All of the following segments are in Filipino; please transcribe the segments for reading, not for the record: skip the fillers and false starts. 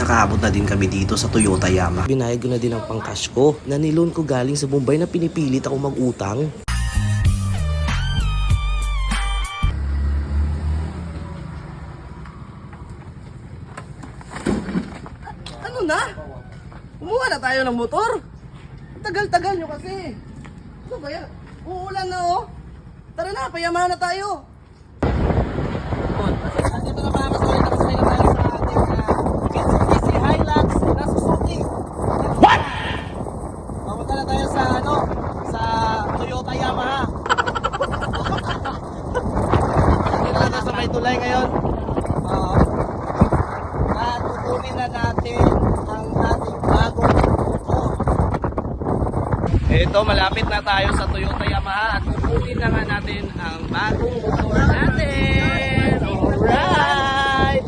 nakaabot na din kami dito sa Toyota Yamaha. Binayad ko na din ang pangcash ko na niloan ko galing sa Bombay na pinipilit ako mag-utang. Ano na? Kumuha na tayo ng motor. Tagal-tagal nyo kasi. Ano ba yan? Uulan na oh. Tara na, payamahan na tayo. Dito na mga kasaway, nakasaway na tayo sa ating Mitsubishi Hilux na Suzuki. What? Papunta na tayo sa Toyota Yamaha. Dito na tayo sa may tulay ngayon. At kukunin na natin ang ating bagong motor. Ito, malapit na tayo sa Toyota Yamaha at kukunin na nga natin ang bagong motor natin. Alright!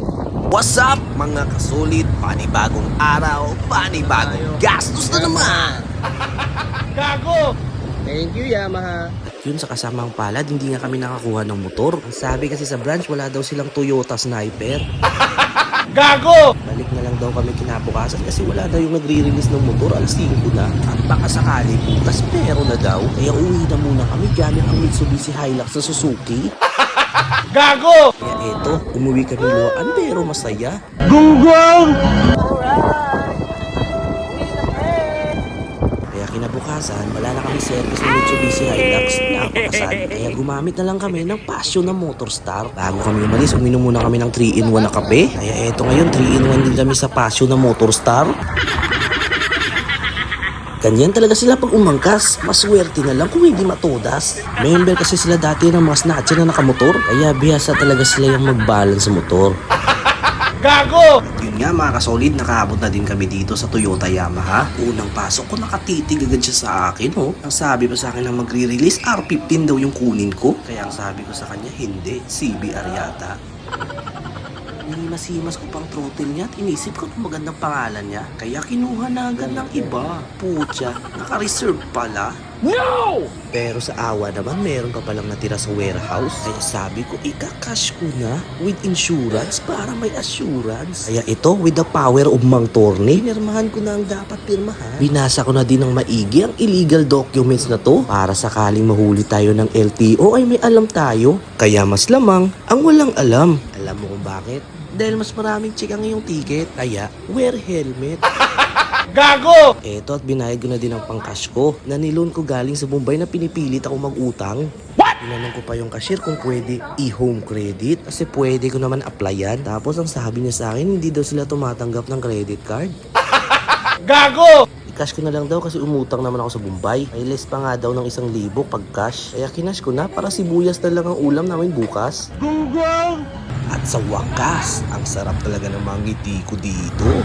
What's up mga kasulit? Panibagong araw, panibagong gastos na naman! Gago! Thank you, Yamaha. Yun sa kasamang palad, hindi nga kami nakakuha ng motor. Ang sabi kasi sa branch, wala daw silang Toyota Sniper. Gago! Balik na lang daw kami kinabukasan kasi wala daw yung nagre-release ng motor, alas 5 na. At baka sakali bukas meron na daw. Kaya uwi na muna kami gamit ang Mitsubishi Hilux sa Suzuki. Gago! Kaya eto, umuwi kami luwaan pero masaya. Gunggong! Kaya kinabukasan, wala na kami service ng Mitsubishi Hilux. Napakasan. Kaya gumamit na lang kami ng Passion na Motorstar. Bago kami umalis, uminom muna kami ng 3-in-1 na kape. Kaya eto ngayon, 3-in-1 din kami sa Passion na Motorstar. Ganyan talaga sila pag umangkas. Maswerte na lang kung hindi matodas. Member kasi sila dati ng mga snatcher na nakamotor. Kaya bihasa talaga sila yung mag-balance sa motor. Gago! Yun nga mga kasolid, nakaabot na din kami dito sa Toyota Yamaha. Unang pasok ko, nakatitig agad siya sa akin. Oh. Ang sabi pa sa akin na magre-release, R15 daw yung kunin ko. Kaya ang sabi ko sa kanya, hindi, CBR yata. Masimas ko pang throttle niya at inisip ko kung magandang pangalan niya. Kaya kinuha na agad ng iba. Putya, naka-reserve pala. No! Pero sa awa naman, meron ka palang natira sa warehouse. Kaya sabi ko, ika-cash ko na with insurance para may assurance. Kaya ito, with the power of Mang Torne, pinirmahan ko na ang dapat pirmahan. Binasa ko na din ng maigi ang illegal documents na to para sakaling mahuli tayo ng LTO ay may alam tayo. Kaya mas lamang ang walang alam. Alam mo kung bakit? Dahil mas maraming check ang iyong ticket. Kaya, wear helmet. Gago! Eto at binayad ko na din ang pangcash ko na niloan ko galing sa Bombay na pinipilit ako mag-utang. What? Tinanong ko pa yung cashier kung pwede i-home credit kasi pwede ko naman applyan. Tapos ang sabi niya sa akin, hindi daw sila tumatanggap ng credit card. Gago! I-cash ko na lang daw kasi umutang naman ako sa Bombay. May less pa nga daw ng 1,000 pag cash. Kaya kinash ko na para sibuyas na lang ang ulam namin bukas. Gunggong! At sa wakas, ang sarap talaga ng mga ngiti ko dito.